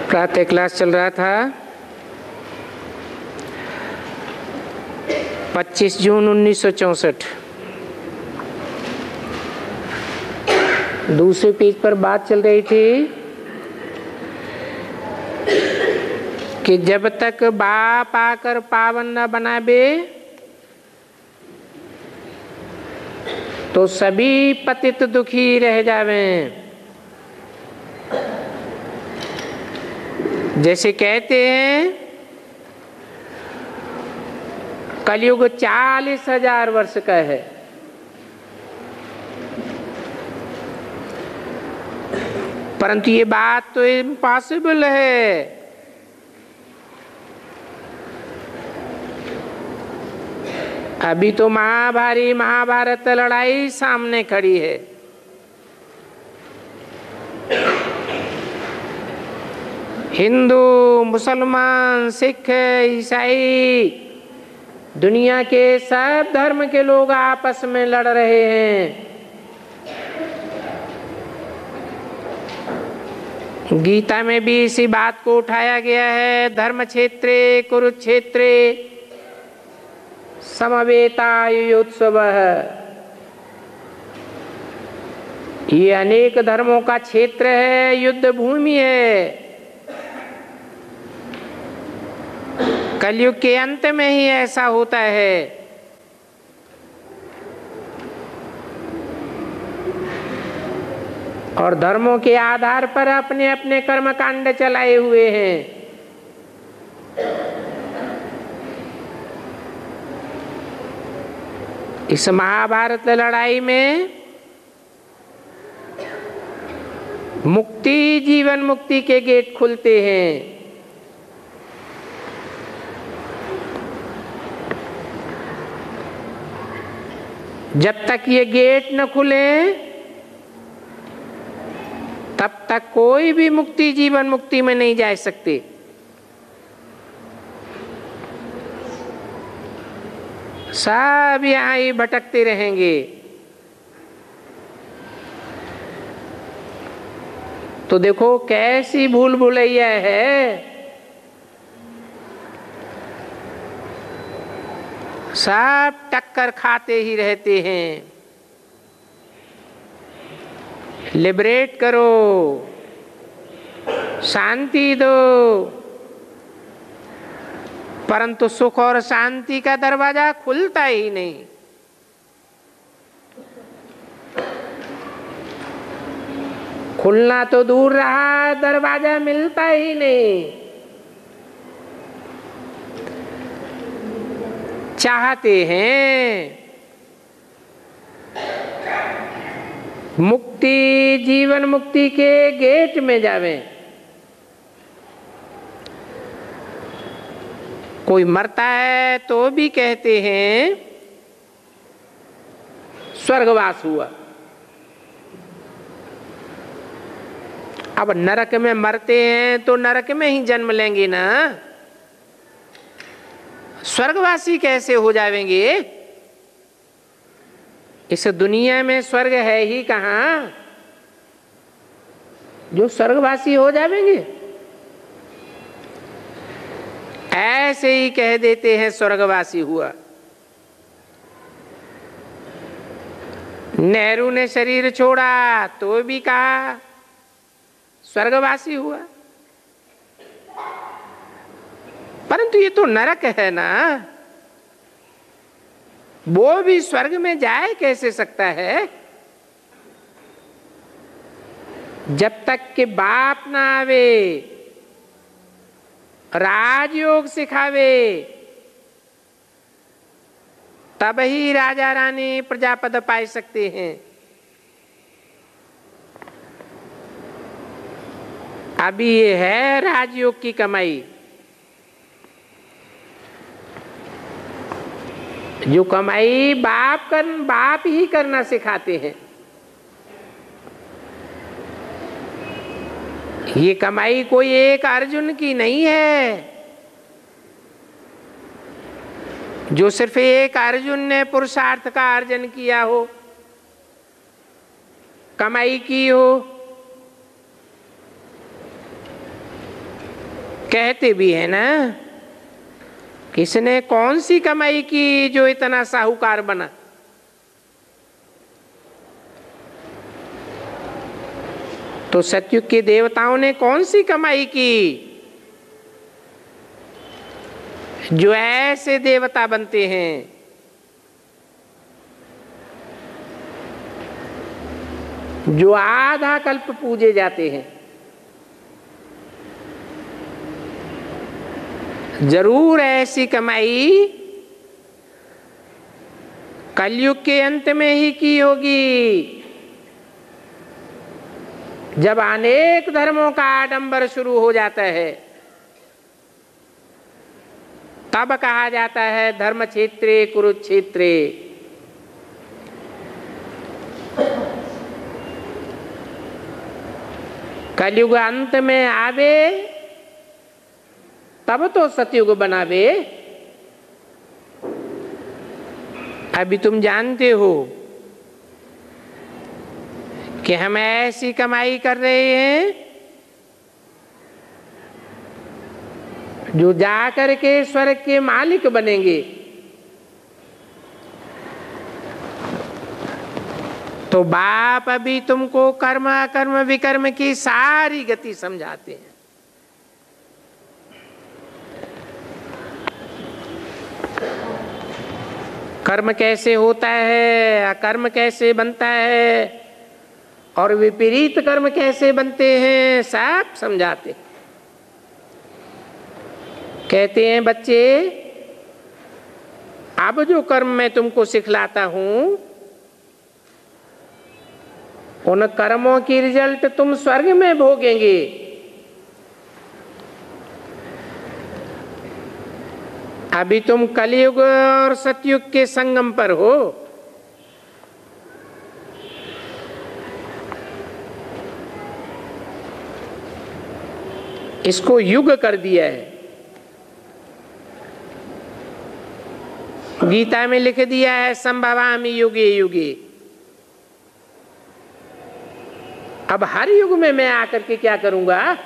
प्रातः क्लास चल रहा था 25 जून 1964। दूसरे पेज पर बात चल रही थी कि जब तक बाप आकर पावन न बनावे तो सभी पतित दुखी रह जावें। जैसे कहते हैं कलयुग 40,000 वर्ष का है, परंतु ये बात तो इम्पॉसिबल है। अभी तो महाभारत लड़ाई सामने खड़ी है। हिंदू, मुसलमान, सिख, ईसाई, दुनिया के सब धर्म के लोग आपस में लड़ रहे हैं। गीता में भी इसी बात को उठाया गया है। धर्म क्षेत्रे कुरुक्षेत्रे समवेतायुत्सवः। ये अनेक धर्मों का क्षेत्र है, युद्ध भूमि है। कलयुग के अंत में ही ऐसा होता है। और धर्मों के आधार पर अपने अपने कर्मकांड चलाए हुए हैं। इस महाभारत लड़ाई में मुक्ति, जीवन मुक्ति के गेट खुलते हैं। जब तक ये गेट न खुले तब तक कोई भी मुक्ति, जीवन मुक्ति में नहीं जा सकते। सब यहां ही भटकते रहेंगे। तो देखो कैसी भूल भुलैया है। सब टक्कर खाते ही रहते हैं। लिबरेट करो, शांति दो, परंतु सुख और शांति का दरवाजा खुलता ही नहीं। खुलना तो दूर रहा, दरवाजा मिलता ही नहीं। चाहते हैं मुक्ति, जीवन मुक्ति के गेट में जावें। कोई मरता है तो भी कहते हैं स्वर्गवास हुआ। अब नरक में मरते हैं तो नरक में ही जन्म लेंगे ना, स्वर्गवासी कैसे हो जाएंगे? इस दुनिया में स्वर्ग है ही कहाँ जो स्वर्गवासी हो जाएंगे? ऐसे ही कह देते हैं स्वर्गवासी हुआ। नेहरू ने शरीर छोड़ा तो भी कहा स्वर्गवासी हुआ, परंतु ये तो नरक है ना, वो भी स्वर्ग में जाए कैसे सकता है? जब तक के बाप ना आवे, राजयोग सिखावे, तब ही राजा रानी प्रजापद पाए सकते हैं। अभी ये है राजयोग की कमाई। जो कमाई बाप ही करना सिखाते हैं। ये कमाई कोई एक अर्जुन की नहीं है जो सिर्फ एक अर्जुन ने पुरुषार्थ का अर्जन किया हो, कमाई की हो। कहते भी है ना, किसने कौन सी कमाई की जो इतना साहूकार बना। तो सतयुग के देवताओं ने कौन सी कमाई की जो ऐसे देवता बनते हैं। जो आधा कल्प पूजे जाते हैं। जरूर ऐसी कमाई कलयुग के अंत में ही की होगी, जब अनेक धर्मों का आडंबर शुरू हो जाता है। तब कहा जाता है धर्म क्षेत्रे कुरुक्षेत्रे। कलयुग अंत में आवे तब तो सतयुग बनावे। अभी तुम जानते हो कि हम ऐसी कमाई कर रहे हैं जो जाकर के स्वर्ग के मालिक बनेंगे। तो बाप अभी तुमको कर्म अकर्म विकर्म की सारी गति समझाते हैं। कर्म कैसे होता है, अकर्म कैसे बनता है और विपरीत कर्म कैसे बनते हैं, सब समझाते। कहते हैं बच्चे, अब जो कर्म मैं तुमको सिखलाता हूं उन कर्मों की रिजल्ट तुम स्वर्ग में भोगेंगे। अभी तुम कलयुग और सतयुग के संगम पर हो। इसको युग कर दिया है। गीता में लिख दिया है संभवामि युगे युगे। अब हर युग में मैं आकर के क्या करूंगा,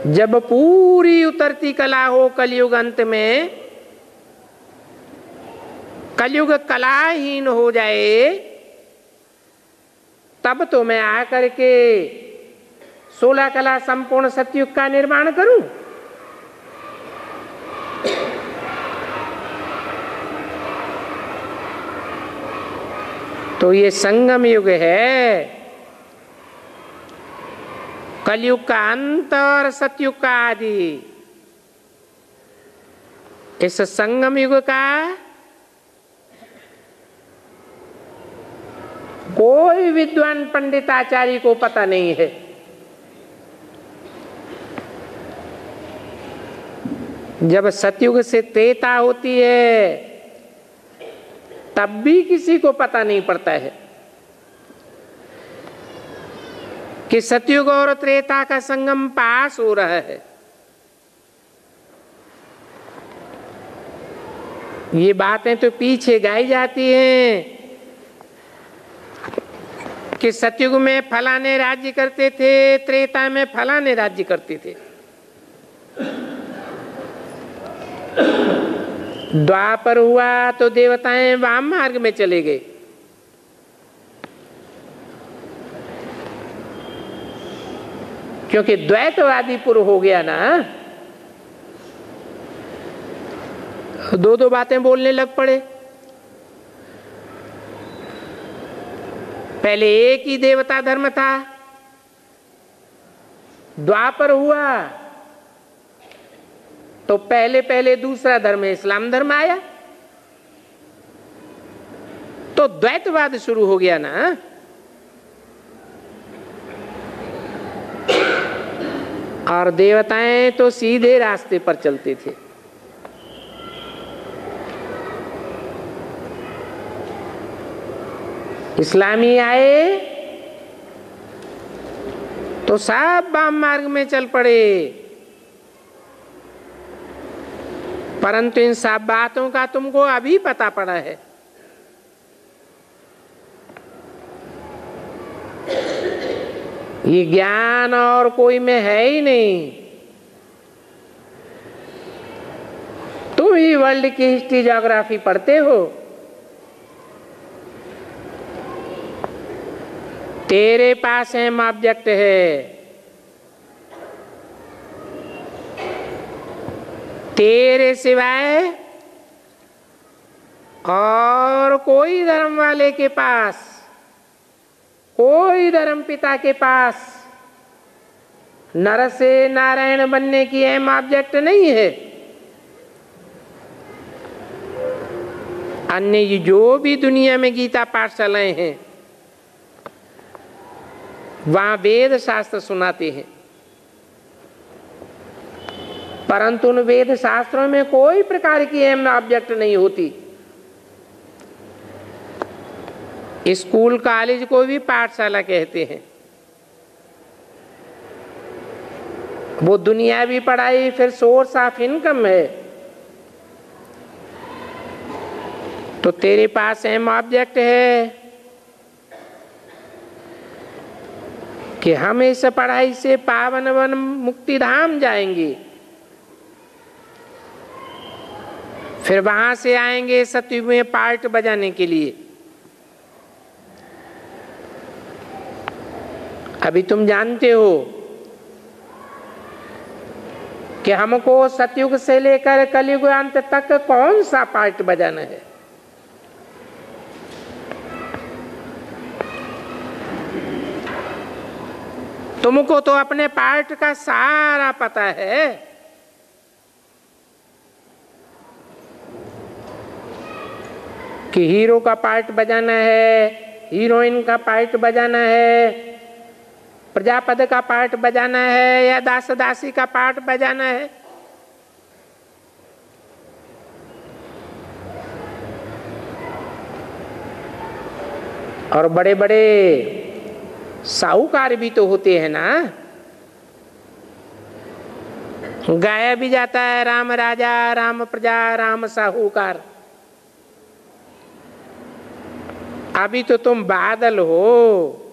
जब पूरी उतरती कला हो कलयुग अंत में, कलयुग कलाहीन हो जाए, तब तो मैं आकर के 16 कला संपूर्ण सतयुग का निर्माण करूं। तो ये संगम युग है, कलयुग का अंत और सतयुग का आदि। इस संगम युग का कोई विद्वान पंडिताचार्य को पता नहीं है। जब सतयुग से त्रेता होती है तब भी किसी को पता नहीं पड़ता है कि सतयुग और त्रेता का संगम पास हो रहा है। ये बातें तो पीछे गाई जाती हैं कि सतयुग में फलाने राज्य करते थे, त्रेता में फलाने राज्य करते थे। द्वापर हुआ तो देवताएं वाम मार्ग में चले गए। क्योंकि द्वैतवादी पुर हो गया ना, दो दो बातें बोलने लग पड़े। पहले एक ही देवता धर्म था, द्वापर हुआ तो पहले पहले दूसरा धर्म इस्लाम धर्म आया, तो द्वैतवाद शुरू हो गया ना। और देवताएं तो सीधे रास्ते पर चलते थे। इस्लामी आए तो सब वाम मार्ग में चल पड़े। परंतु इन सब बातों का तुमको अभी पता पड़ा है। ये ज्ञान और कोई में है ही नहीं। तुम ही वर्ल्ड की हिस्ट्री ज्योग्राफी पढ़ते हो। तेरे पास एम ऑब्जेक्ट है, तेरे सिवाय और कोई धर्म वाले के पास, कोई धर्म पिता के पास नर से नारायण बनने की एम ऑब्जेक्ट नहीं है। अन्य जो भी दुनिया में गीता पाठशालाएं हैं, वहां वेद शास्त्र सुनाते हैं, परंतु उन वेद शास्त्रों में कोई प्रकार की एम ऑब्जेक्ट नहीं होती। स्कूल कॉलेज को भी पाठशाला कहते हैं। वो दुनियावी पढ़ाई फिर सोर्स ऑफ इनकम है। तो तेरे पास एम ऑब्जेक्ट है कि हम इस पढ़ाई से पावन वन मुक्ति धाम जाएंगे, फिर वहां से आएंगे सतयुग में पार्ट बजाने के लिए। अभी तुम जानते हो कि हमको सतयुग से लेकर कलयुग अंत तक कौन सा पार्ट बजाना है। तुमको तो अपने पार्ट का सारा पता है। कि हीरो का पार्ट बजाना है, हीरोइन का पार्ट बजाना है, प्रजापति का पार्ट बजाना है या दास दासी का पार्ट बजाना है। और बड़े बड़े साहूकार भी तो होते हैं ना। गाया भी जाता है राम राजा राम प्रजा राम साहूकार। अभी तो तुम बादल हो।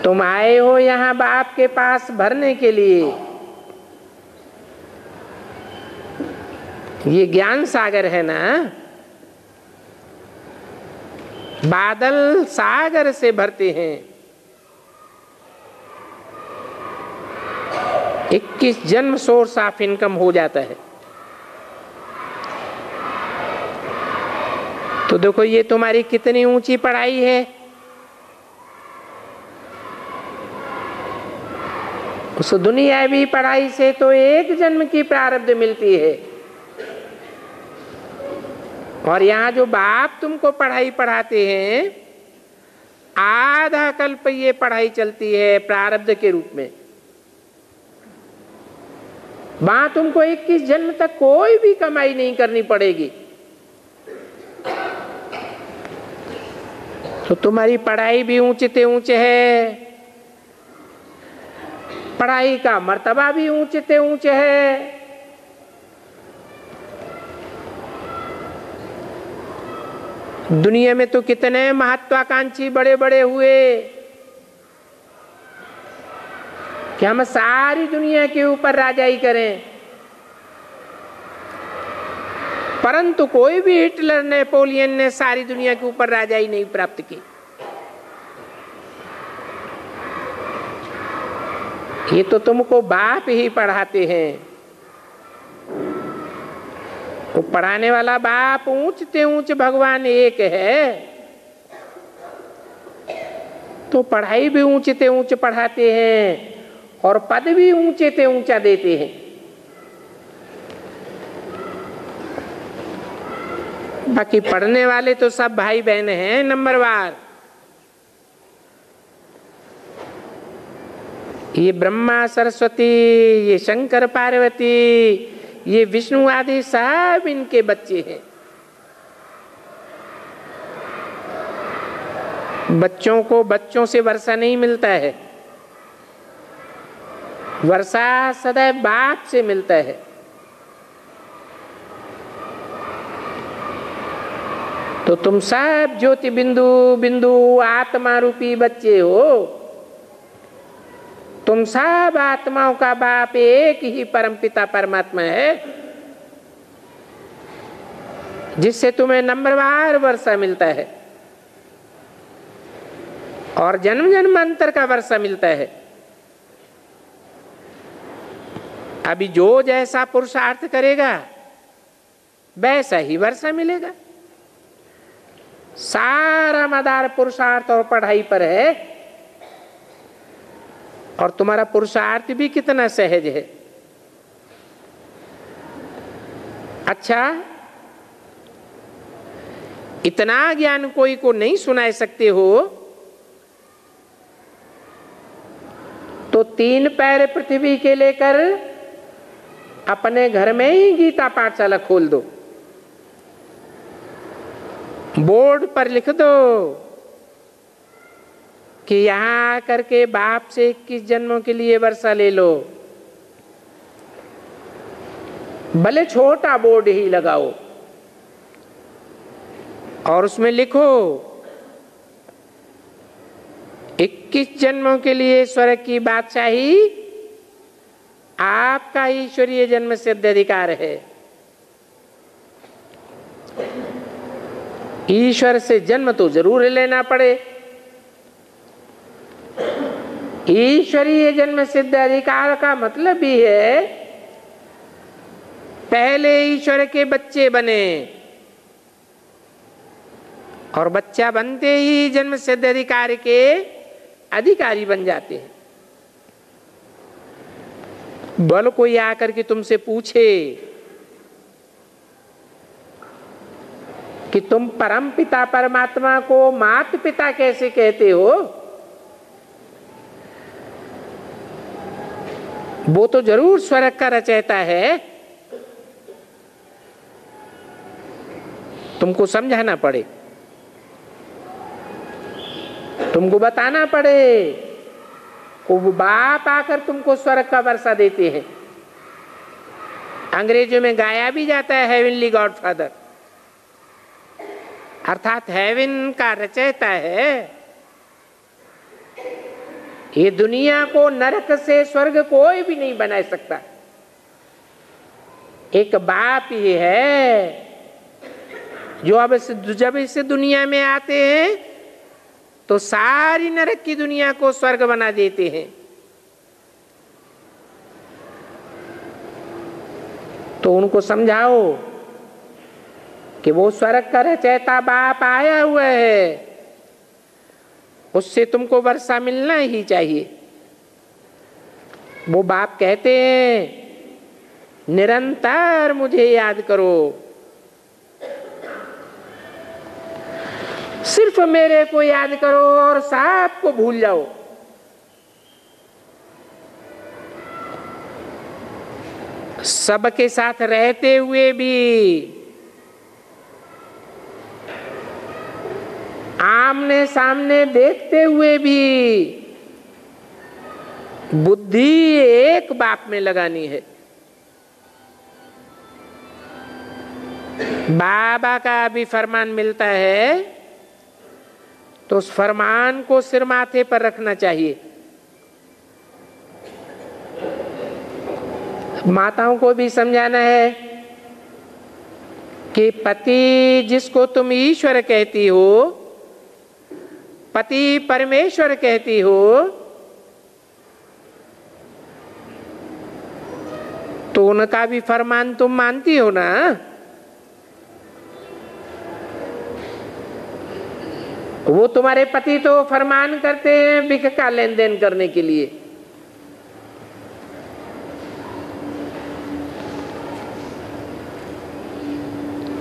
तुम आए हो यहाँ बाप के पास भरने के लिए। ये ज्ञान सागर है ना। बादल सागर से भरते हैं। 21 जन्म सोर्स ऑफ इनकम हो जाता है। तो देखो ये तुम्हारी कितनी ऊंची पढ़ाई है। उस दुनियावी पढ़ाई से तो एक जन्म की प्रारब्ध मिलती है। और यहाँ जो बाप तुमको पढ़ाई पढ़ाते हैं, आधा कल्प ये पढ़ाई चलती है प्रारब्ध के रूप में। वहां तुमको 21 जन्म तक कोई भी कमाई नहीं करनी पड़ेगी। तो तुम्हारी पढ़ाई भी ऊंचे ते ऊंचे है, पढ़ाई का मर्तबा भी ऊंचे ते ऊंचे है। दुनिया में तो कितने महत्वाकांक्षी बड़े बड़े हुए कि हम सारी दुनिया के ऊपर राजाई करें, परंतु कोई भी हिटलर नेपोलियन ने सारी दुनिया के ऊपर राजाई नहीं प्राप्त की। ये तो तुमको बाप ही पढ़ाते हैं। वो पढ़ाने वाला बाप ऊंचते ऊंच भगवान एक है। तो पढ़ाई भी ऊंचते ऊंच पढ़ाते हैं और पद भी ऊंचे ते ऊंचा देते हैं। बाकी पढ़ने वाले तो सब भाई बहन हैं नंबरवार। ये ब्रह्मा सरस्वती, ये शंकर पार्वती, ये विष्णु आदि सब इनके बच्चे हैं। बच्चों को बच्चों से वर्षा नहीं मिलता है, वर्षा सदैव बाप से मिलता है। तो तुम सब ज्योति बिंदु बिंदु आत्मा रूपी बच्चे हो। तुम सब आत्माओं का बाप एक ही परमपिता परमात्मा है, जिससे तुम्हें नंबरवार वर्षा मिलता है और जन्म जन्मांतर का वर्षा मिलता है। अभी जो जैसा पुरुषार्थ करेगा वैसा ही वर्षा मिलेगा। सारा मदार पुरुषार्थ और पढ़ाई पर है, और तुम्हारा पुरुषार्थ भी कितना सहज है। अच्छा, इतना ज्ञान कोई को नहीं सुना सकते हो तो 3 पैर पृथ्वी के लेकर अपने घर में ही गीता पाठशाला खोल दो, बोर्ड पर लिख दो कि यहां आकर के बाप से 21 जन्मों के लिए वर्षा ले लो। भले छोटा बोर्ड ही लगाओ और उसमें लिखो 21 जन्मों के लिए स्वर्ग की बादशाही आपका ईश्वरीय जन्म सिद्ध अधिकार है। ईश्वर से जन्म तो जरूर लेना पड़े। ईश्वरीय जन्म सिद्ध अधिकार का मतलब भी है पहले ईश्वर के बच्चे बने और बच्चा बनते ही जन्म सिद्ध अधिकार के अधिकारी बन जाते हैं। बल कोई आकर के तुमसे पूछे कि तुम परम पिता परमात्मा को माता पिता कैसे कहते हो, वो तो जरूर स्वर्ग का रचयिता है, तुमको समझाना पड़े, तुमको बताना पड़े। वो बाप आकर तुमको स्वर्ग का वर्षा देते हैं। अंग्रेजों में गाया भी जाता है हेवनली गॉडफादर, अर्थात हेवन का रचयिता है। ये दुनिया को नरक से स्वर्ग कोई भी नहीं बना सकता, एक बाप ही है जो अब जब इस दुनिया में आते हैं तो सारी नरक की दुनिया को स्वर्ग बना देते हैं। तो उनको समझाओ कि वो स्वर्ग का रचयिता बाप आया हुआ है, उससे तुमको वर्षा मिलना ही चाहिए। वो बाप कहते हैं निरंतर मुझे याद करो, सिर्फ मेरे को याद करो और सब को भूल जाओ। सबके साथ रहते हुए भी, आमने सामने देखते हुए भी बुद्धि एक बाप में लगानी है। बाबा का भी फरमान मिलता है तो उस फरमान को सिर माथे पर रखना चाहिए। माताओं को भी समझाना है कि पति जिसको तुम ईश्वर कहती हो, पति परमेश्वर कहती हो, तो उनका भी फरमान तुम मानती हो ना। वो तुम्हारे पति तो फरमान करते हैं बिक का लेन देन करने के लिए,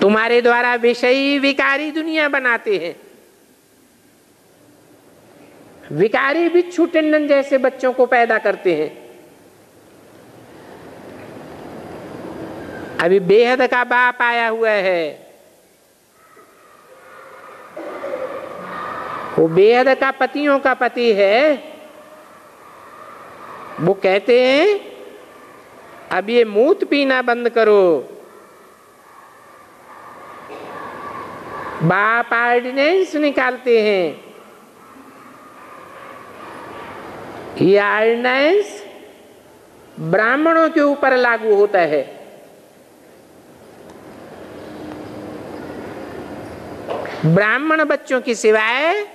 तुम्हारे द्वारा विषयी विकारी दुनिया बनाते हैं। विकारी बिच्छू टिंडन जैसे बच्चों को पैदा करते हैं। अभी बेहद का बाप आया हुआ है, वो बेहद का पतियों का पति है। वो कहते हैं अब ये मूत पीना बंद करो, बाप ऑर्डिनेंस निकालते हैं। ये ऑर्डिनेंस ब्राह्मणों के ऊपर लागू होता है। ब्राह्मण बच्चों की सिवाय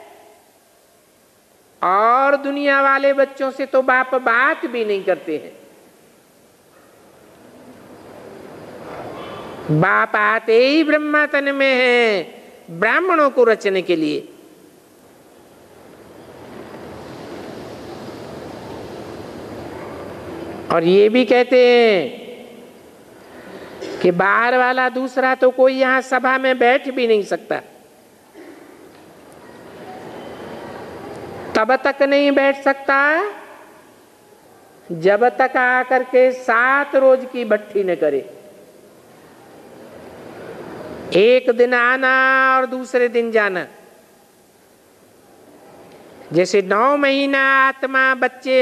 और दुनिया वाले बच्चों से तो बाप बात भी नहीं करते हैं। बाप आते ही ब्रह्मा तन में है ब्राह्मणों को रचने के लिए। और ये भी कहते हैं कि बाहर वाला दूसरा तो कोई यहां सभा में बैठ भी नहीं सकता, तब तक नहीं बैठ सकता जब तक आकर के 7 रोज की भट्ठी न करे। एक दिन आना और दूसरे दिन जाना। जैसे 9 महीना आत्मा बच्चे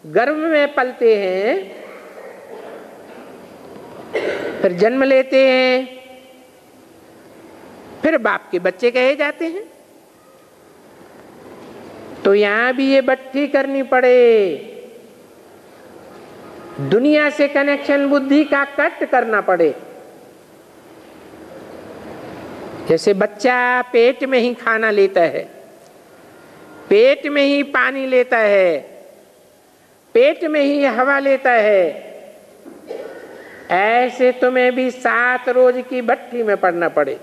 गर्भ में पलते हैं, फिर जन्म लेते हैं, फिर बाप के बच्चे कहे जाते हैं। तो यहां भी ये भट्ठी करनी पड़े, दुनिया से कनेक्शन बुद्धि का कट करना पड़े। जैसे बच्चा पेट में ही खाना लेता है, पेट में ही पानी लेता है, पेट में ही हवा लेता है, ऐसे तुम्हें भी 7 रोज की भट्ठी में पड़ना पड़े,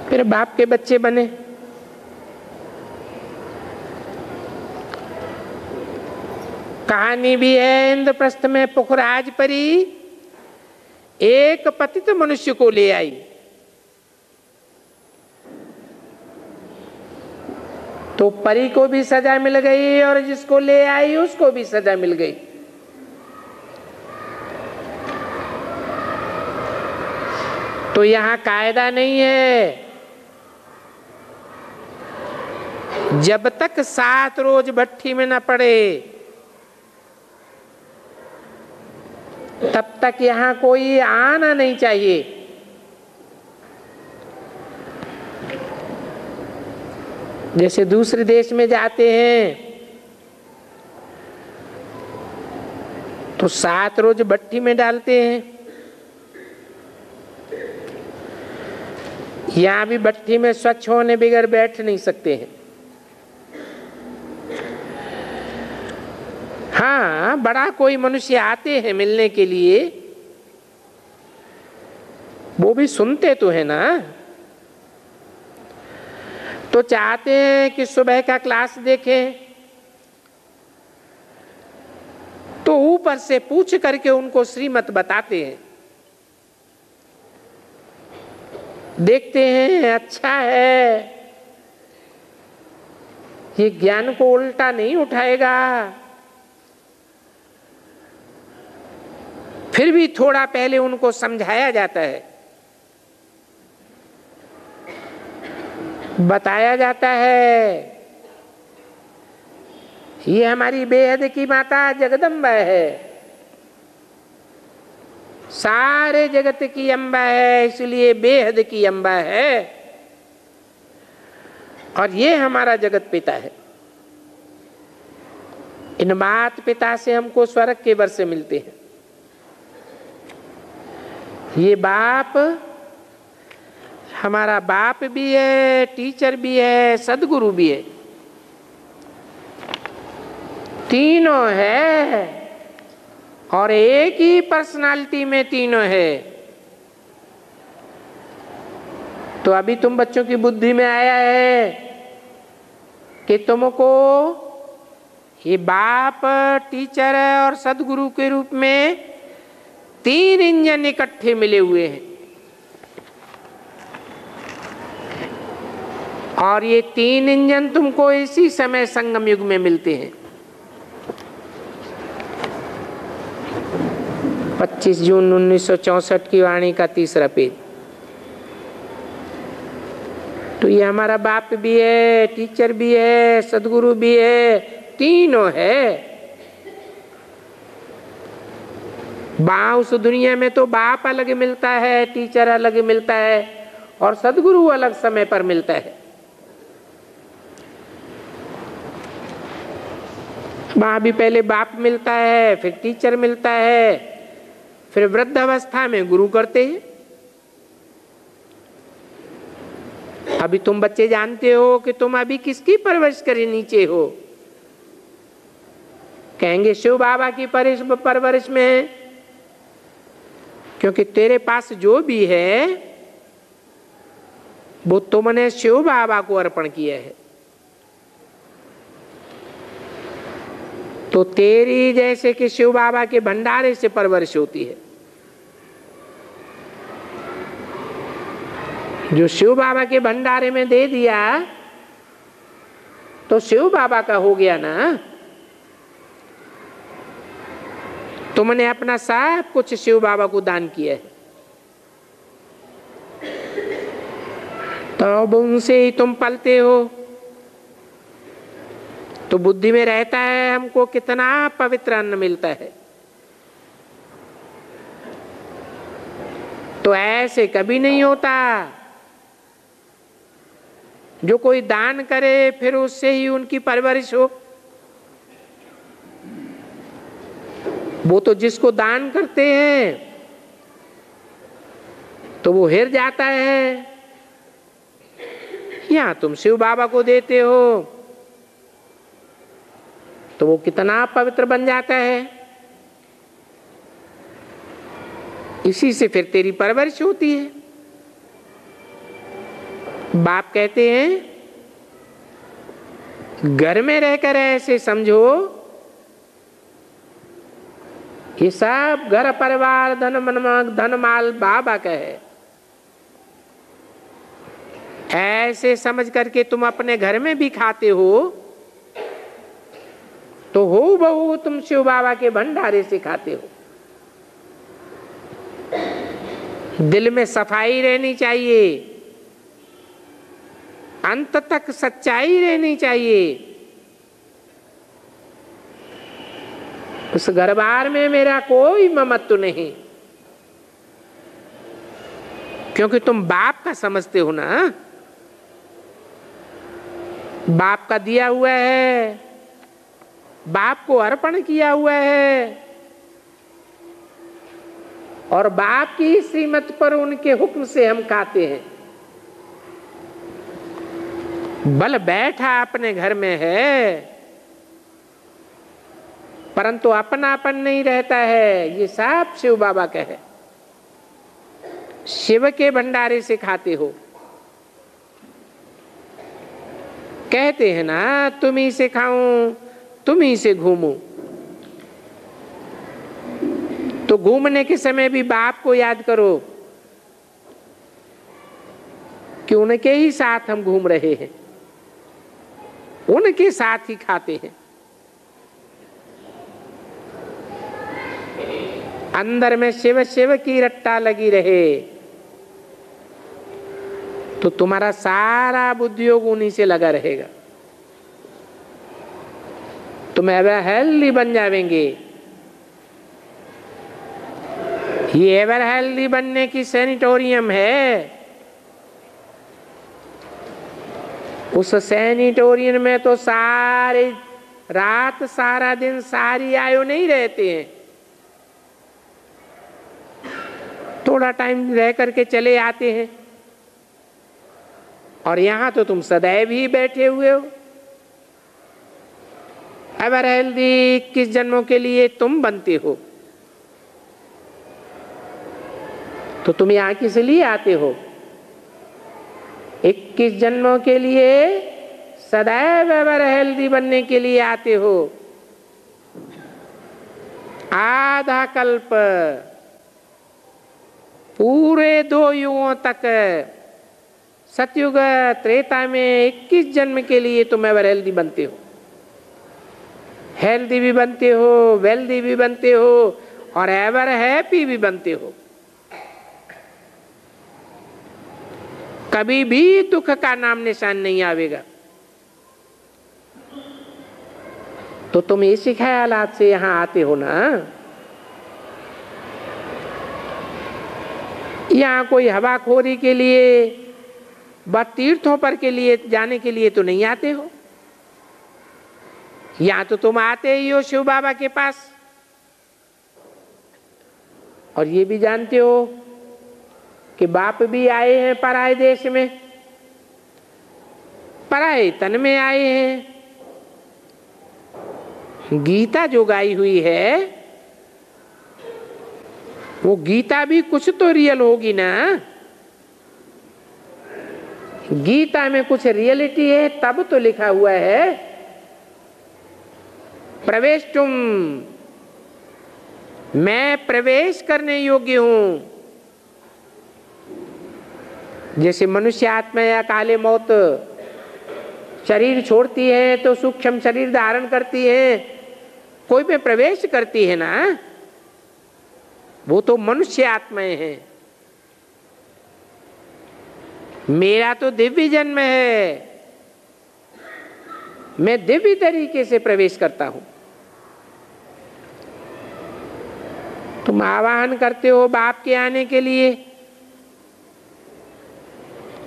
फिर बाप के बच्चे बने। कहानी भी है इंद्रप्रस्थ में, पुखराज परी एक पतित मनुष्य को ले आई। तो परी को भी सजा मिल गई और जिसको ले आई उसको भी सजा मिल गई। तो यहां कायदा नहीं है, जब तक 7 रोज भट्ठी में न पड़े तब तक यहां कोई आना नहीं चाहिए। जैसे दूसरे देश में जाते हैं तो 7 रोज भट्ठी में डालते हैं, यहां भी भट्ठी में स्वच्छ होने बगैर बैठ नहीं सकते हैं। हाँ, बड़ा कोई मनुष्य आते हैं मिलने के लिए, वो भी सुनते तो है ना, तो चाहते हैं कि सुबह का क्लास देखें, तो ऊपर से पूछ करके उनको श्रीमत बताते हैं। देखते हैं अच्छा है, ये ज्ञान को उल्टा नहीं उठाएगा, फिर भी थोड़ा पहले उनको समझाया जाता है, बताया जाता है। ये हमारी बेहद की माता जगदम्बा है, सारे जगत की अम्बा है, इसलिए बेहद की अम्बा है, और ये हमारा जगत पिता है। इन मात पिता से हमको स्वर्ग के वर्ष मिलते हैं। ये बाप हमारा बाप भी है, टीचर भी है, सदगुरु भी है, तीनों है, और एक ही पर्सनालिटी में तीनों है। तो अभी तुम बच्चों की बुद्धि में आया है कि तुमको ये बाप, टीचर और सदगुरु के रूप में 3 इंजन इकट्ठे मिले हुए हैं, और ये 3 इंजन तुमको इसी समय संगम युग में मिलते हैं। 25 जून 1964 की वाणी का 3रा पेज। तो ये हमारा बाप भी है, टीचर भी है, सदगुरु भी है, तीनों है। वहां उस दुनिया में तो बाप अलग मिलता है, टीचर अलग मिलता है और सदगुरु अलग समय पर मिलता है। वहां भी पहले बाप मिलता है, फिर टीचर मिलता है, फिर वृद्ध अवस्था में गुरु करते हैं। अभी तुम बच्चे जानते हो कि तुम अभी किसकी परवरिश करे नीचे हो? कहेंगे शिव बाबा की परवरिश में है, क्योंकि तेरे पास जो भी है वो तुमने शिव बाबा को अर्पण किया है। तो तेरी जैसे कि शिव बाबा के भंडारे से परवरिश होती है। जो शिव बाबा के भंडारे में दे दिया तो शिव बाबा का हो गया ना। तुमने अपना सब कुछ शिव बाबा को दान किया है, तो अब उनसे ही तुम पलते हो। तो बुद्धि में रहता है हमको कितना पवित्र अन्न मिलता है। तो ऐसे कभी नहीं होता। जो कोई दान करे फिर उससे ही उनकी परवरिश हो। वो तो जिसको दान करते हैं तो वो हिर जाता है। यहां तुम शिव बाबा को देते हो तो वो कितना पवित्र बन जाता है। इसी से फिर तेरी परवरिश होती है। बाप कहते हैं घर में रहकर ऐसे समझो ये सब घर परिवार धन माल बाबा का है। ऐसे समझ करके तुम अपने घर में भी खाते हो तो हो बहु तुम शिव बाबा के भंडारे से खाते हो। दिल में सफाई रहनी चाहिए, अंत तक सच्चाई रहनी चाहिए। उस घर बार में मेरा कोई ममत्व नहीं, क्योंकि तुम बाप का समझते हो ना। बाप का दिया हुआ है, बाप को अर्पण किया हुआ है और बाप की श्रीमत पर उनके हुक्म से हम खाते हैं। बल बैठा अपने घर में है परंतु अपनापन नहीं रहता है। ये सब शिव बाबा का है। शिव के भंडारे से खाते हो। कहते हैं ना तुम ही से खाऊं तुम ही से घूमूं। तो घूमने के समय भी बाप को याद करो कि उनके ही साथ हम घूम रहे हैं, उनके साथ ही खाते हैं। अंदर में शिव शिव की रट्टा लगी रहे तो तुम्हारा सारा बुद्धियोग उन्हीं से लगा रहेगा। तुम एवर हेल्दी बन जाएंगे। ये एवर हेल्दी बनने की सैनिटोरियम है। उस सैनिटोरियम में तो सारी रात सारा दिन सारी आयु नहीं रहते हैं, थोड़ा टाइम रह करके चले आते हैं। और यहां तो तुम सदैव ही बैठे हुए हो। एवर हेल्दी 21 जन्मों के लिए तुम बनते हो। तो तुम यहां किस लिए आते हो? 21 जन्मों के लिए सदैव एवर हेल्दी बनने के लिए आते हो। आधा कल्प पूरे 2 युगों तक सतयुग त्रेता में 21 जन्म के लिए तुम एवर हेल्दी बनते हो। हेल्दी भी बनते हो, वेल्दी भी बनते हो और एवर हैप्पी भी बनते हो। कभी भी दुख का नाम निशान नहीं आवेगा। तो तुम इसी ख्यालात से यहां आते हो ना। यहाँ कोई हवाखोरी के लिए व तीर्थों पर के लिए जाने के लिए तो नहीं आते हो। यहाँ तो तुम आते ही हो शिव बाबा के पास, और ये भी जानते हो कि बाप भी आए हैं पराए देश में, पराए तन में आए हैं। गीता जो गाई हुई है वो गीता भी कुछ तो रियल होगी ना। गीता में कुछ रियलिटी है तब तो लिखा हुआ है प्रवेश तुम, मैं प्रवेश करने योग्य हूं। जैसे मनुष्य आत्मा या काले मौत शरीर छोड़ती है तो सूक्ष्म शरीर धारण करती है, कोई में प्रवेश करती है ना, वो तो मनुष्य आत्माएं हैं। मेरा तो दिव्य जन्म है, मैं दिव्य तरीके से प्रवेश करता हूं। तुम आवाहन करते हो बाप के आने के लिए,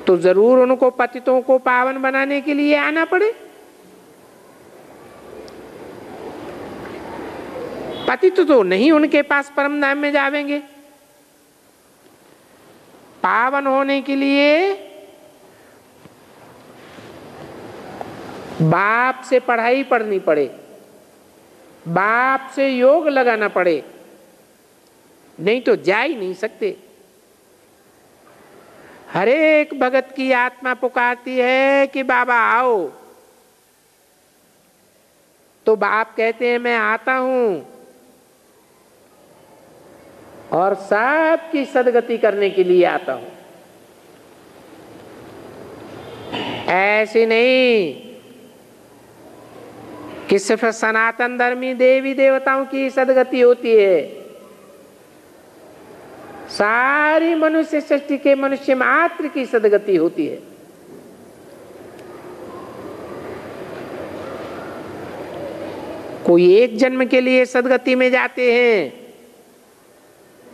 तो जरूर उनको पतितों को पावन बनाने के लिए आना पड़े। पतित तो नहीं उनके पास परम धाम में जावेंगे। पावन होने के लिए बाप से पढ़ाई पढ़नी पड़े, बाप से योग लगाना पड़े, नहीं तो जा ही नहीं सकते। हर एक भगत की आत्मा पुकारती है कि बाबा आओ, तो बाप कहते हैं मैं आता हूं, और सबकी सदगति करने के लिए आता हूं। ऐसे नहीं कि सिर्फ सनातन धर्मी देवी देवताओं की सदगति होती है। सारी मनुष्य सृष्टि के मनुष्य मात्र की सदगति होती है। कोई एक जन्म के लिए सदगति में जाते हैं,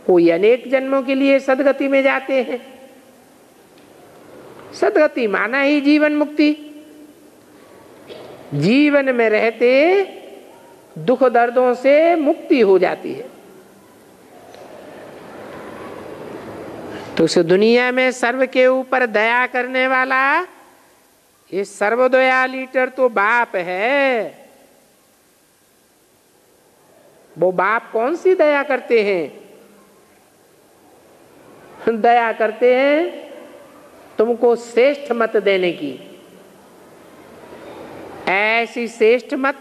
कोई अनेक जन्मों के लिए सदगति में जाते हैं। सदगति माना ही जीवन मुक्ति। जीवन में रहते दुख दर्दों से मुक्ति हो जाती है। तो इस दुनिया में सर्व के ऊपर दया करने वाला ये सर्वदया लीटर तो बाप है। वो बाप कौन सी दया करते हैं? दया करते हैं तुमको श्रेष्ठ मत देने की। ऐसी श्रेष्ठ मत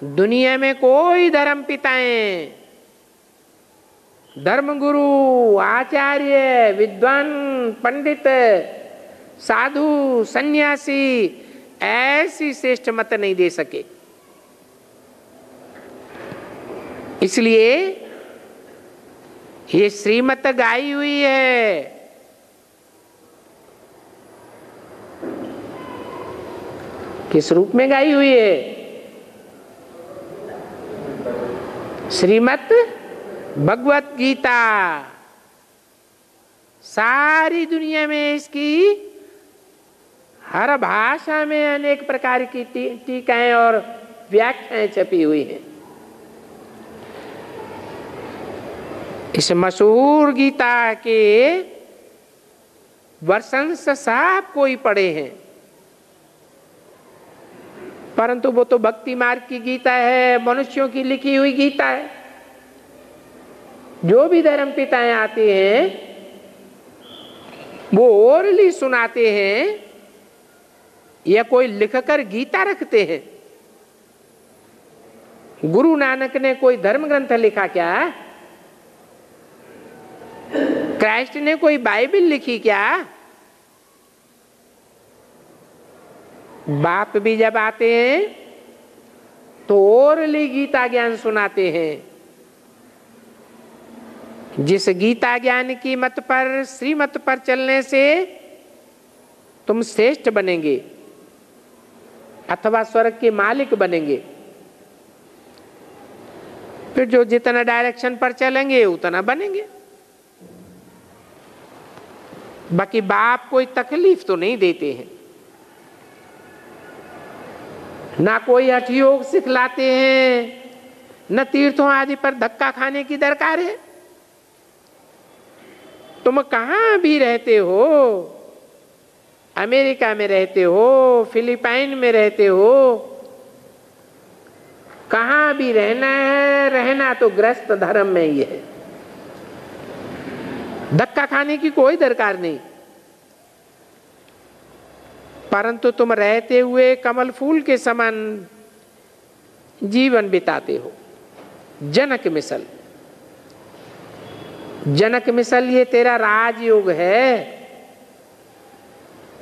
दुनिया में कोई धर्म पिताएं, धर्मगुरु, आचार्य, विद्वान, पंडित, साधु, सन्यासी ऐसी श्रेष्ठ मत नहीं दे सके। इसलिए ये श्रीमत गाई हुई है। किस रूप में गाई हुई है? श्रीमत भगवत गीता। सारी दुनिया में इसकी हर भाषा में अनेक प्रकार की टीकाएं और व्याख्याएं छपी हुई हैं। इस मशहूर गीता के वर्षंश सब कोई पढ़े हैं, परंतु वो तो भक्ति मार्ग की गीता है, मनुष्यों की लिखी हुई गीता है। जो भी धर्म पिताएं आते हैं वो ओरली सुनाते हैं या कोई लिखकर गीता रखते हैं। गुरु नानक ने कोई धर्म ग्रंथ लिखा क्या? क्राइस्ट ने कोई बाइबल लिखी क्या? बाप भी जब आते हैं तो ओरली गीता ज्ञान सुनाते हैं। जिस गीता ज्ञान की मत पर, श्रीमत पर चलने से तुम श्रेष्ठ बनेंगे अथवा स्वर्ग के मालिक बनेंगे। फिर जो जितना डायरेक्शन पर चलेंगे उतना बनेंगे। बाकी बाप कोई तकलीफ तो नहीं देते हैं, ना कोई हठ योग सिखलाते हैं, न तीर्थों आदि पर धक्का खाने की दरकार है। तुम कहां भी रहते हो, अमेरिका में रहते हो, फिलीपाइन में रहते हो, कहां भी रहना है, रहना तो गृहस्थ धर्म में ही है। धक्का खाने की कोई दरकार नहीं, परंतु तुम रहते हुए कमल फूल के समान जीवन बिताते हो। जनक मिसल, जनक मिसल ये तेरा राजयोग है।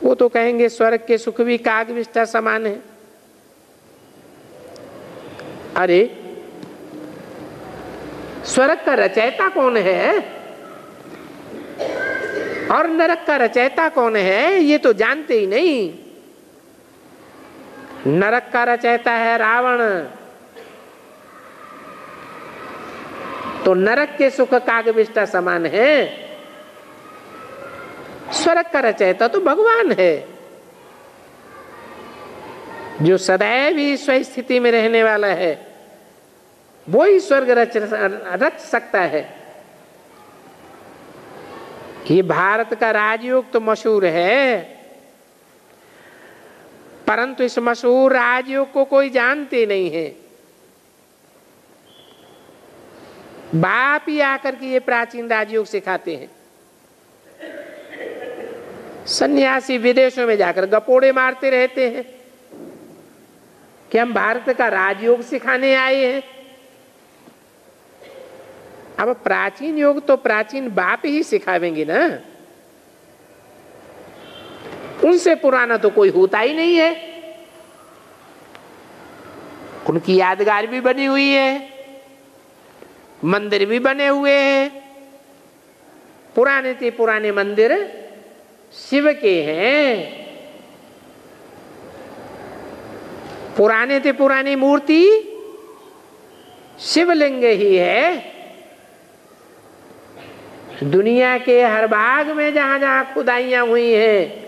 वो तो कहेंगे स्वर्ग के सुख भी कागविष्ठा समान है। अरे स्वर्ग का रचयिता कौन है और नरक का रचयिता कौन है, ये तो जानते ही नहीं। नरक का रचयिता है रावण, तो नरक के सुख कागविष्ठा समान है। स्वर्ग का रचयिता तो भगवान है, जो सदैव ही स्वस्थिति में रहने वाला है, वो ही स्वर्ग रच सकता है। ये भारत का राजयोग तो मशहूर है, परंतु इस मशहूर राजयोग को कोई जानते नहीं है। बाप ही आकर के ये प्राचीन राजयोग सिखाते हैं। सन्यासी विदेशों में जाकर गपोड़े मारते रहते हैं कि हम भारत का राजयोग सिखाने आए हैं। अब प्राचीन योग तो प्राचीन बाप ही सिखावेंगे ना, उनसे पुराना तो कोई होता ही नहीं है। उनकी यादगार भी बनी हुई है, मंदिर भी बने हुए हैं। पुराने से पुराने मंदिर शिव के हैं, पुराने से पुरानी मूर्ति शिवलिंग ही है। दुनिया के हर भाग में जहां जहां खुदाइयां हुई हैं,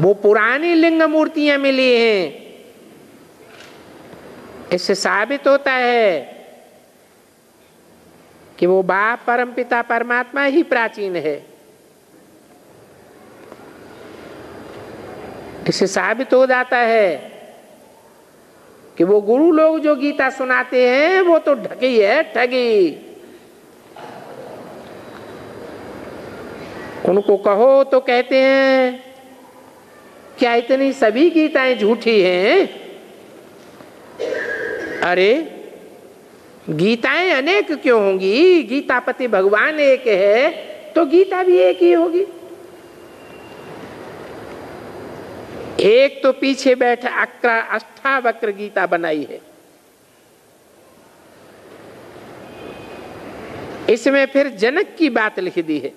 वो पुरानी लिंग मूर्तियां मिली हैं। इससे साबित होता है कि वो बाप परमपिता परमात्मा ही प्राचीन है। इससे साबित हो जाता है कि वो गुरु लोग जो गीता सुनाते हैं वो तो ठगी है, ठगी। उनको कहो तो कहते हैं क्या इतनी सभी गीताएं झूठी हैं? अरे गीताएं अनेक क्यों होंगी? गीतापति भगवान एक है तो गीता भी एक ही होगी। एक तो पीछे बैठा अष्टावक्र गीता बनाई है, इसमें फिर जनक की बात लिख दी है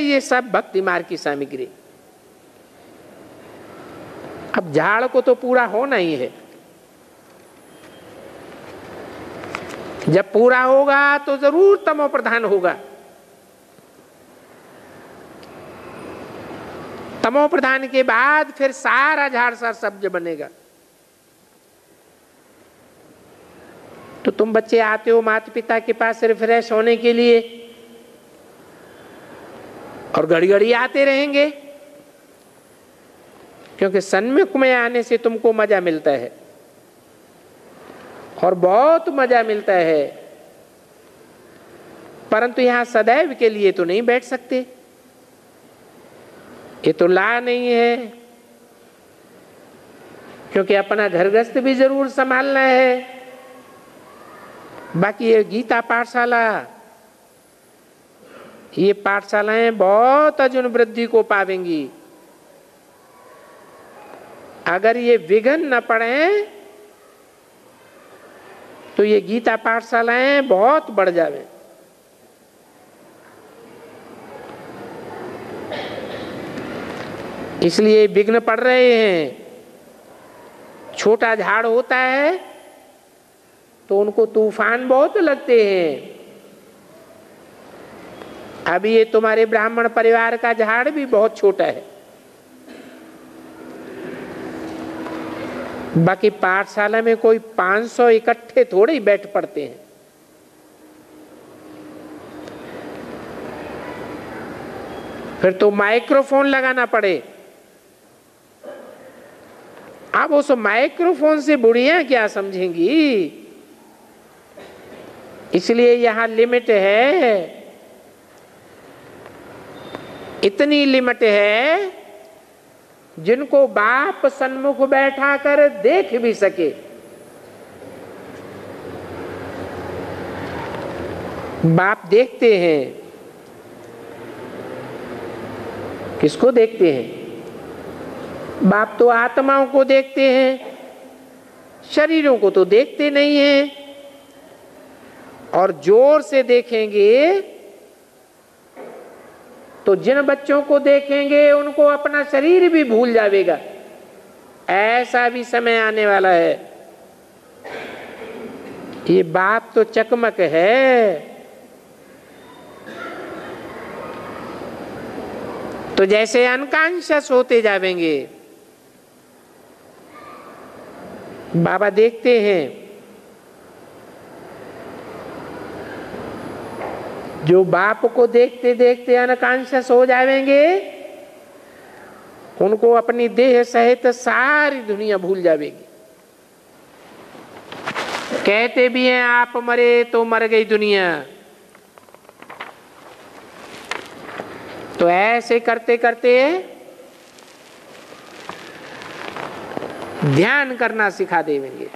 ये सब भक्ति मार्ग की सामग्री। अब झाड़ को तो पूरा होना ही है, जब पूरा होगा तो जरूर तमो प्रधान होगा। तमो प्रधान के बाद फिर सारा झाड़ सा सब्ज बनेगा। तो तुम बच्चे आते हो माता पिता के पास रिफ्रेश होने के लिए और घड़ी घड़ी आते रहेंगे, क्योंकि सन्मुख में आने से तुमको मजा मिलता है और बहुत मजा मिलता है। परंतु यहां सदैव के लिए तो नहीं बैठ सकते, ये तो ला नहीं है, क्योंकि अपना घर गृहस्थ भी जरूर संभालना है। बाकी ये गीता पाठशाला, ये पाठशालाएं बहुत अर्जुन वृद्धि को पावेंगी। अगर ये विघ्न न पड़े तो ये गीता पाठशालाएं बहुत बढ़ जावे। इसलिए विघ्न पड़ रहे हैं। छोटा झाड़ होता है तो उनको तूफान बहुत लगते हैं, अभी ये तुम्हारे ब्राह्मण परिवार का झाड़ भी बहुत छोटा है, बाकी पाठशाला में कोई 500 इकट्ठे थोड़े ही बैठ पड़ते हैं। फिर तो माइक्रोफोन लगाना पड़े। अब उस माइक्रोफोन से बुढ़ियां क्या समझेंगी, इसलिए यहां लिमिट है, इतनी लिमिट है जिनको बाप सन्मुख बैठा कर देख भी सके। बाप देखते हैं, किसको देखते हैं? बाप तो आत्माओं को देखते हैं, शरीरों को तो देखते नहीं हैं। और जोर से देखेंगे तो जिन बच्चों को देखेंगे उनको अपना शरीर भी भूल जाएगा। ऐसा भी समय आने वाला है। ये बाप तो चकमक है। तो जैसे अनकॉन्शियस होते जाएंगे, बाबा देखते हैं जो बाप को देखते देखते अनकॉन्शियस हो जाएंगे, उनको अपनी देह सहित सारी दुनिया भूल जाएगी। कहते भी हैं आप मरे तो मर गई दुनिया। तो ऐसे करते करते ध्यान करना सिखा देंगे।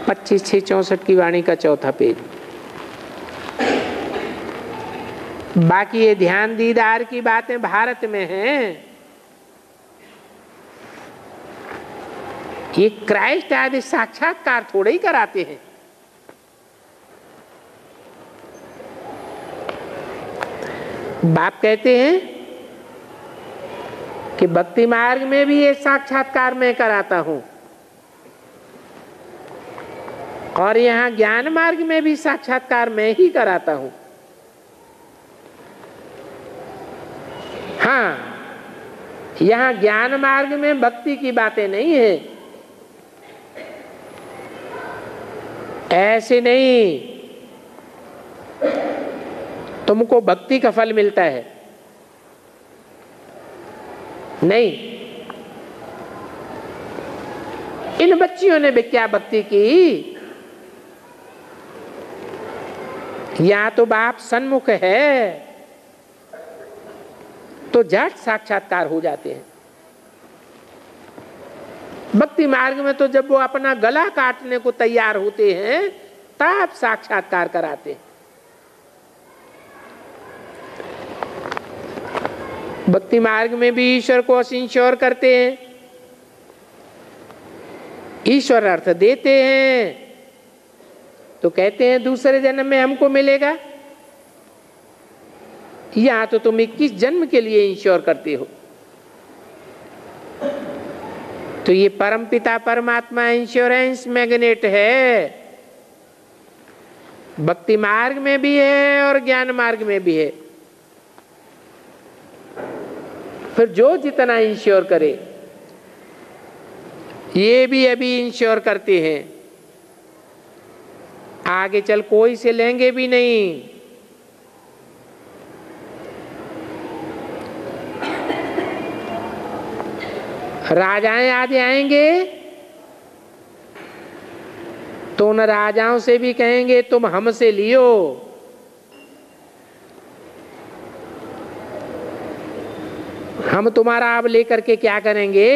25/6/64 की वाणी का चौथा पेज। बाकी ये ध्यान दीदार की बातें भारत में हैं। ये क्राइस्ट आदि साक्षात्कार थोड़े ही कराते हैं। बाप कहते हैं कि भक्ति मार्ग में भी ये साक्षात्कार मैं कराता हूं, और यहां ज्ञान मार्ग में भी साक्षात्कार मैं ही कराता हूं। हाँ, यहां ज्ञान मार्ग में भक्ति की बातें नहीं है। ऐसे नहीं तुमको भक्ति का फल मिलता है, नहीं। इन बच्चियों ने भी क्या भक्ति की? या तो बाप सन्मुख है तो झट साक्षात्कार हो जाते हैं। भक्ति मार्ग में तो जब वो अपना गला काटने को तैयार होते हैं तब साक्षात्कार कराते हैं। भक्ति मार्ग में भी ईश्वर को असिंश्योर करते हैं, ईश्वर अर्थ देते हैं तो कहते हैं दूसरे जन्म में हमको मिलेगा। या तो तुम 21 जन्म के लिए इंश्योर करते हो। तो ये परमपिता परमात्मा इंश्योरेंस मैग्नेट है। भक्ति मार्ग में भी है और ज्ञान मार्ग में भी है। फिर जो जितना इंश्योर करे, ये भी अभी इंश्योर करते हैं, आगे चल कोई से लेंगे भी नहीं। राजाएं आज आएंगे तो उन राजाओं से भी कहेंगे तुम हमसे लियो। हम तुम्हारा अब लेकर के क्या करेंगे?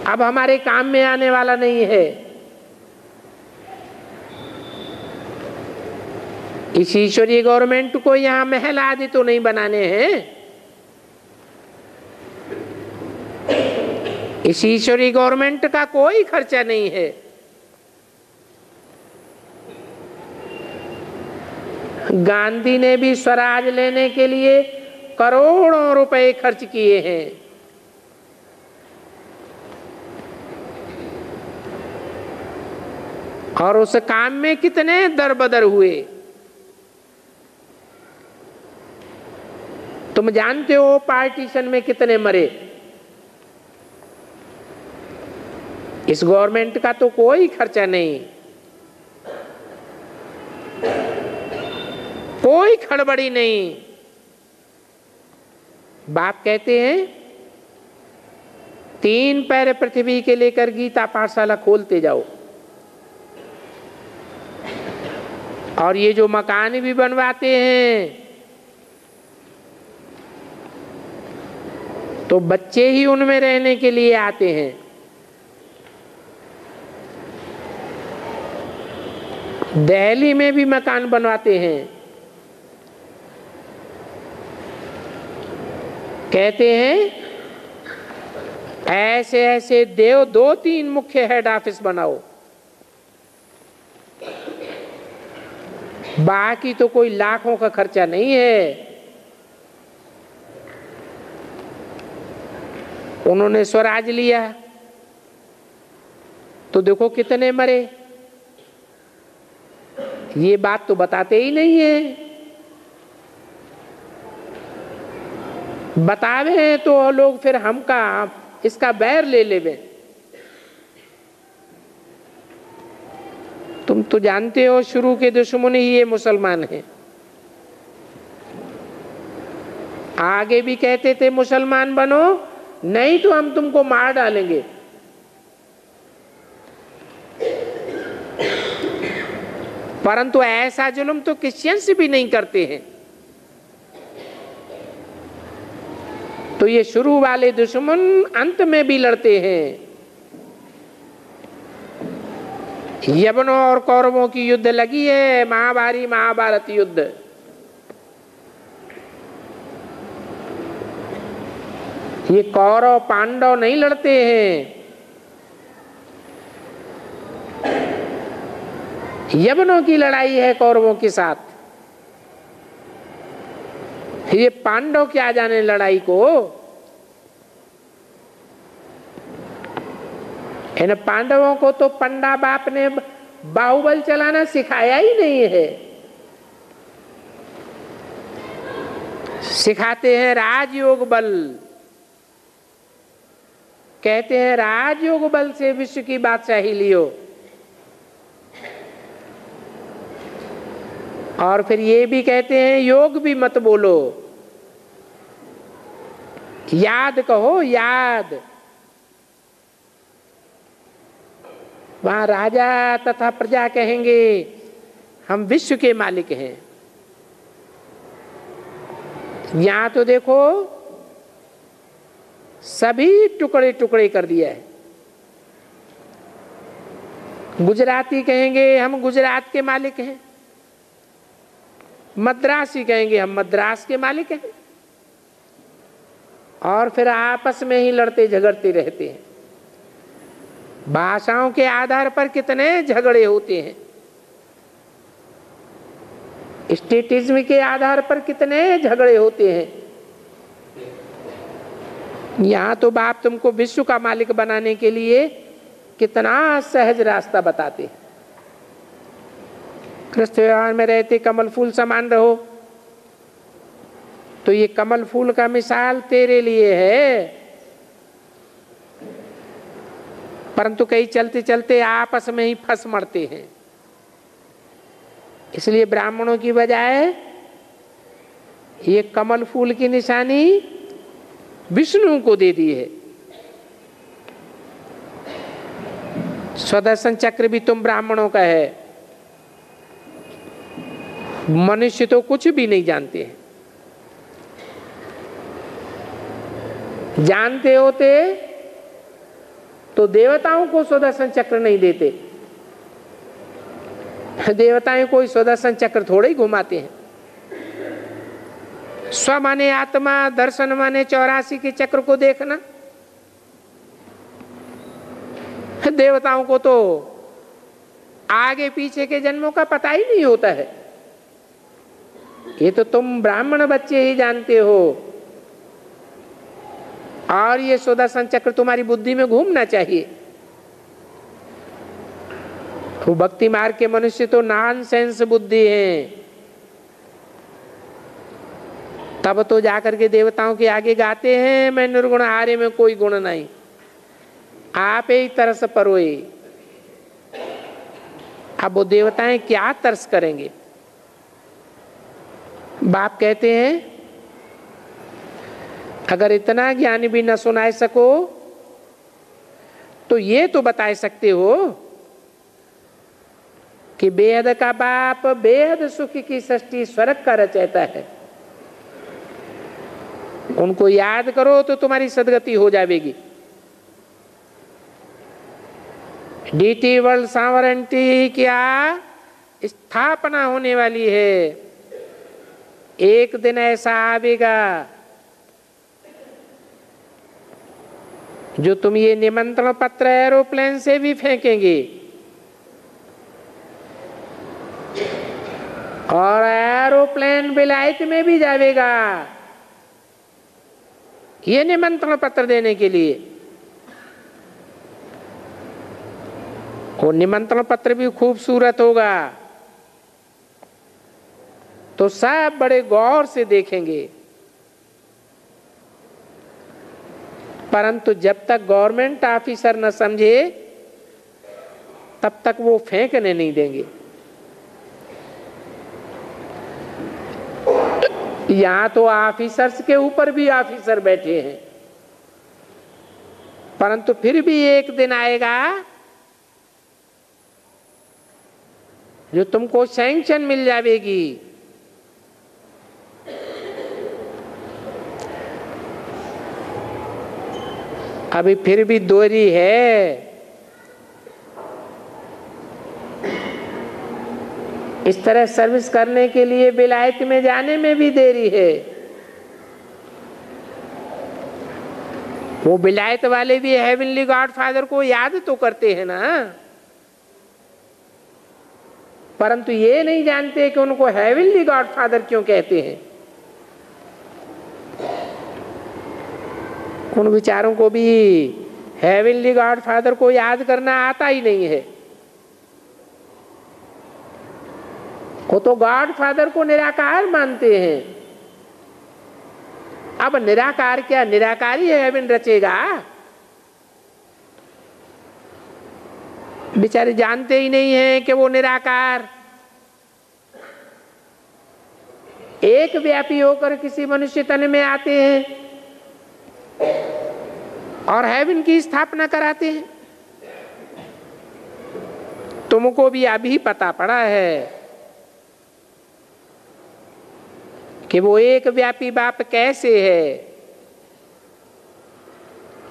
अब हमारे काम में आने वाला नहीं है। इस ईश्वरीय गवर्नमेंट को यहां महल आदि तो नहीं बनाने हैं। इस ईश्वरीय गवर्नमेंट का कोई खर्चा नहीं है। गांधी ने भी स्वराज लेने के लिए करोड़ों रुपए खर्च किए हैं। और उस काम में कितने दरबदर हुए। तुम जानते हो पार्टीशन में कितने मरे। इस गवर्नमेंट का तो कोई खर्चा नहीं, कोई खड़बड़ी नहीं। बाप कहते हैं 3 पैर पृथ्वी के लेकर गीता पाठशाला खोलते जाओ, और ये जो मकान भी बनवाते हैं तो बच्चे ही उनमें रहने के लिए आते हैं। दिल्ली में भी मकान बनवाते हैं, कहते हैं ऐसे ऐसे देव 2-3 मुख्य हेड ऑफिस बनाओ, बाकी तो कोई लाखों का खर्चा नहीं है। उन्होंने स्वराज लिया तो देखो कितने मरे। ये बात तो बताते ही नहीं है। बतावे हैं तो लोग फिर हमका इसका बैर ले लेवे। तुम तो जानते हो शुरू के दुश्मन ही ये मुसलमान हैं। आगे भी कहते थे मुसलमान बनो, नहीं तो हम तुमको मार डालेंगे। परंतु ऐसा जुल्म तो क्रिश्चियन से भी नहीं करते हैं। तो ये शुरू वाले दुश्मन अंत में भी लड़ते हैं। यवनों और कौरवों की युद्ध लगी है, महाभारी महाभारत युद्ध। ये कौरव पांडव नहीं लड़ते हैं, यवनों की लड़ाई है कौरवों के साथ। ये पांडव क्या जाने लड़ाई को। इन पांडवों को तो पंडा बाप ने बाहुबल चलाना सिखाया ही नहीं है। सिखाते हैं राजयोग बल, कहते हैं राजयोग बल से विश्व की बादशाही लियो। और फिर ये भी कहते हैं योग भी मत बोलो, याद कहो याद। वहां राजा तथा प्रजा कहेंगे हम विश्व के मालिक हैं। यहां तो देखो सभी टुकड़े टुकड़े कर दिया है। गुजराती कहेंगे हम गुजरात के मालिक हैं, मद्रासी कहेंगे हम मद्रास के मालिक हैं, और फिर आपस में ही लड़ते झगड़ते रहते हैं। भाषाओं के आधार पर कितने झगड़े होते हैं, स्टेटिज्म के आधार पर कितने झगड़े होते हैं। यहां तो बाप तुमको विश्व का मालिक बनाने के लिए कितना सहज रास्ता बताते हैं। कृष्ण व्यवहार में रहते कमल फूल समान रहो, तो ये कमल फूल का मिसाल तेरे लिए है। परंतु कई चलते चलते आपस में ही फंस मरते हैं। इसलिए ब्राह्मणों की बजाय ये कमल फूल की निशानी विष्णु को दे दी है। स्वदर्शन चक्र भी तुम ब्राह्मणों का है। मनुष्य तो कुछ भी नहीं जानते हैं। जानते होते तो देवताओं को स्वदर्शन चक्र नहीं देते। देवताएं कोई स्वदर्शन चक्र थोड़े ही घुमाते हैं। स्व माने आत्मा, दर्शन माने 84 के चक्र को देखना। देवताओं को तो आगे पीछे के जन्मों का पता ही नहीं होता है। ये तो तुम ब्राह्मण बच्चे ही जानते हो, और ये सुदर्शन चक्र तुम्हारी बुद्धि में घूमना चाहिए। वो भक्ति मार्ग के मनुष्य तो नॉनसेंस बुद्धि है। तब तो जाकर के देवताओं के आगे गाते हैं मैं निर्गुण हारे में कोई गुण नहीं, आप ही तरस परोए। अब वो देवताएं क्या तरस करेंगे? बाप कहते हैं अगर इतना ज्ञान भी न सुनाए सको तो ये तो बता सकते हो कि बेहद का बाप बेहद सुख की सृष्टि स्वर्ग का रचयिता है। उनको याद करो तो तुम्हारी सदगति हो जाएगी। डीटी वर्ल्ड सावरेंटी क्या स्थापना होने वाली है। एक दिन ऐसा आवेगा जो तुम ये निमंत्रण पत्र एरोप्लेन से भी फेंकेंगे और एरोप्लेन विलायत में भी जाएगा ये निमंत्रण पत्र देने के लिए। वो निमंत्रण पत्र भी खूबसूरत होगा तो सब बड़े गौर से देखेंगे, परंतु जब तक गवर्नमेंट ऑफिसर न समझे तब तक वो फेंकने नहीं देंगे। यहां तो ऑफिसर्स के ऊपर भी ऑफिसर बैठे हैं, परंतु फिर भी एक दिन आएगा जो तुमको सैंक्शन मिल जाएगी। अभी फिर भी दूरी है। इस तरह सर्विस करने के लिए विलायत में जाने में भी देरी है। वो विलायत वाले भी हेवनली गॉडफादर को याद तो करते हैं ना, परंतु ये नहीं जानते कि उनको हेवनली गॉडफादर क्यों कहते हैं। उन विचारों को भी हेवनली गॉडफादर को याद करना आता ही नहीं है। वो तो गॉडफादर को निराकार मानते हैं। अब निराकार क्या निराकारी हेवन रचेगा? बेचारे जानते ही नहीं हैं कि वो निराकार एक व्यापी होकर किसी मनुष्य तन में आते हैं और हेवन की स्थापना कराते हैं। तुमको भी अभी पता पड़ा है कि वो एक व्यापी बाप कैसे है।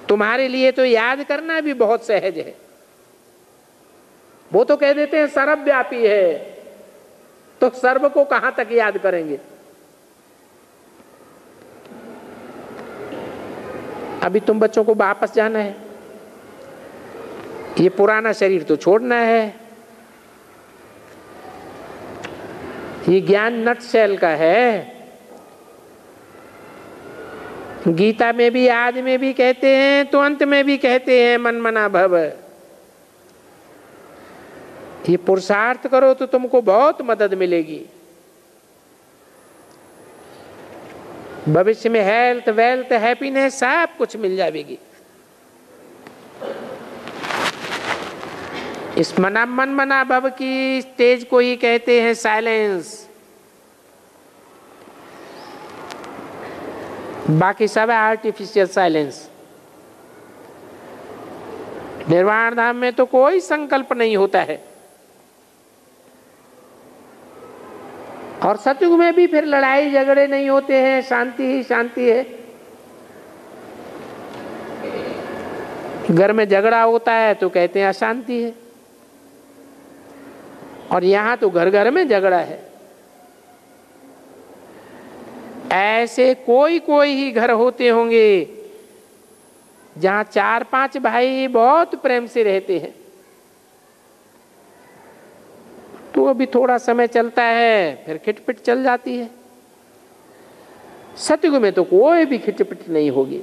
तुम्हारे लिए तो याद करना भी बहुत सहज है। वो तो कह देते हैं सर्वव्यापी है, तो सर्व को कहां तक याद करेंगे? अभी तुम बच्चों को वापस जाना है, ये पुराना शरीर तो छोड़ना है। ये ज्ञान नटशेल का है। गीता में भी आदि में भी कहते हैं तो अंत में भी कहते हैं मन मना भव। ये पुरुषार्थ करो तो तुमको बहुत मदद मिलेगी। भविष्य में हेल्थ वेल्थ हैप्पीनेस सब कुछ मिल जाएगी। इस मन मना भव की स्टेज को ही कहते हैं साइलेंस। बाकी सब है आर्टिफिशियल साइलेंस। निर्वाण धाम में तो कोई संकल्प नहीं होता है। और सतयुग में भी फिर लड़ाई झगड़े नहीं होते हैं, शांति ही शांति है। घर में झगड़ा होता है तो कहते हैं अशांति है, और यहां तो घर घर में झगड़ा है। ऐसे कोई कोई ही घर होते होंगे जहां 4-5 भाई बहुत प्रेम से रहते हैं, तो अभी थोड़ा समय चलता है फिर खिटपिट चल जाती है। सतयुग में तो कोई भी खिटपिट नहीं होगी,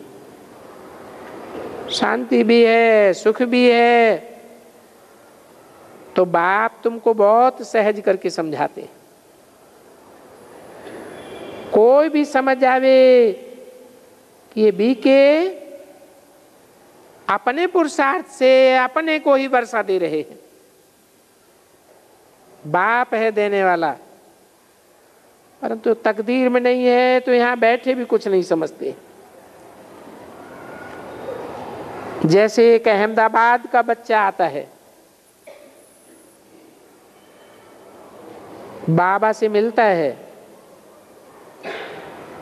शांति भी है सुख भी है। तो बाप तुमको बहुत सहज करके समझाते। कोई भी समझ जावे कि ये बीके अपने पुरुषार्थ से अपने को ही वर्षा दे रहे हैं। बाप है देने वाला, परंतु तकदीर में नहीं है तो यहां बैठे भी कुछ नहीं समझते। जैसे एक अहमदाबाद का बच्चा आता है, बाबा से मिलता है,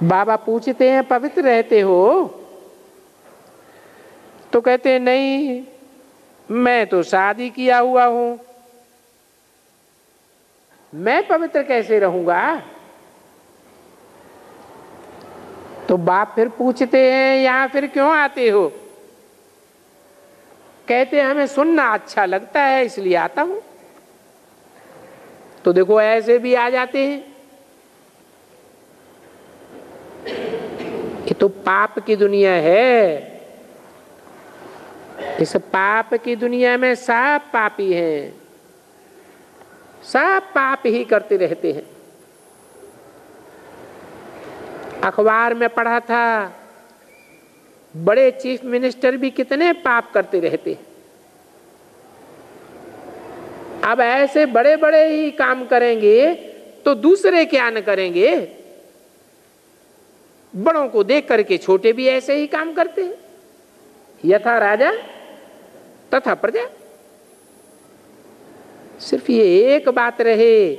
बाबा पूछते हैं पवित्र रहते हो? तो कहते हैं नहीं, मैं तो शादी किया हुआ हूं, मैं पवित्र कैसे रहूंगा? तो बाप फिर पूछते हैं यहां फिर क्यों आते हो? कहते हैं हमें सुनना अच्छा लगता है इसलिए आता हूं। तो देखो ऐसे भी आ जाते हैं। ये तो पाप की दुनिया है। इस पाप की दुनिया में सब पापी हैं, सब पाप ही करते रहते हैं। अखबार में पढ़ा था बड़े चीफ मिनिस्टर भी कितने पाप करते रहते हैं। अब ऐसे बड़े बड़े ही काम करेंगे तो दूसरे क्या न करेंगे? बड़ों को देख करके छोटे भी ऐसे ही काम करते हैं। यथा राजा तथा प्रजा। सिर्फ ये एक बात रहे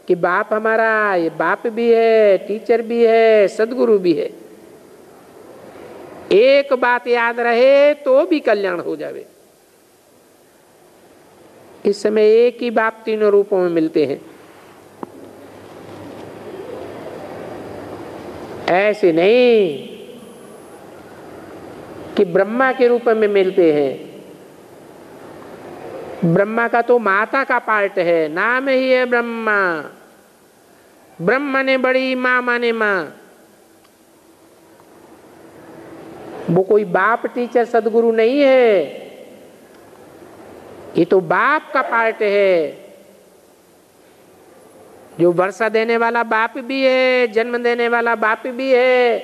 कि बाप हमारा, ये बाप भी है, टीचर भी है, सदगुरु भी है। एक बात याद रहे तो भी कल्याण हो जावे। इस समय एक ही बाप तीनों रूपों में मिलते हैं। ऐसे नहीं कि ब्रह्मा के रूप में मिलते हैं। ब्रह्मा का तो माता का पार्ट है, नाम ही है ब्रह्मा। ब्रह्मा ने बड़ी, मां माने मां। वो कोई बाप टीचर सदगुरु नहीं है, ये तो बाप का पार्ट है। जो वर्षा देने वाला बाप भी है, जन्म देने वाला बाप भी है,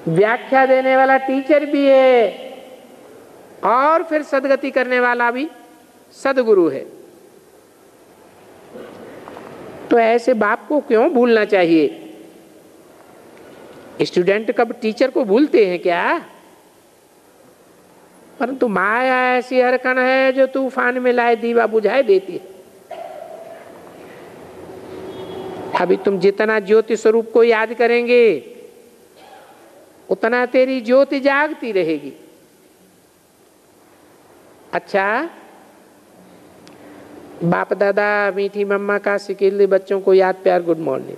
व्याख्या देने वाला टीचर भी है, और फिर सदगति करने वाला भी सदगुरु है। तो ऐसे बाप को क्यों भूलना चाहिए? स्टूडेंट कब टीचर को भूलते हैं क्या? परंतु माया ऐसी हरकन है जो तूफान में लाए दीवा बुझाए देती है। अभी तुम जितना ज्योति स्वरूप को याद करेंगे उतना तेरी ज्योति जागती रहेगी। अच्छा, बाप दादा मीठी मम्मा का सिकिल बच्चों को याद प्यार गुड मॉर्निंग।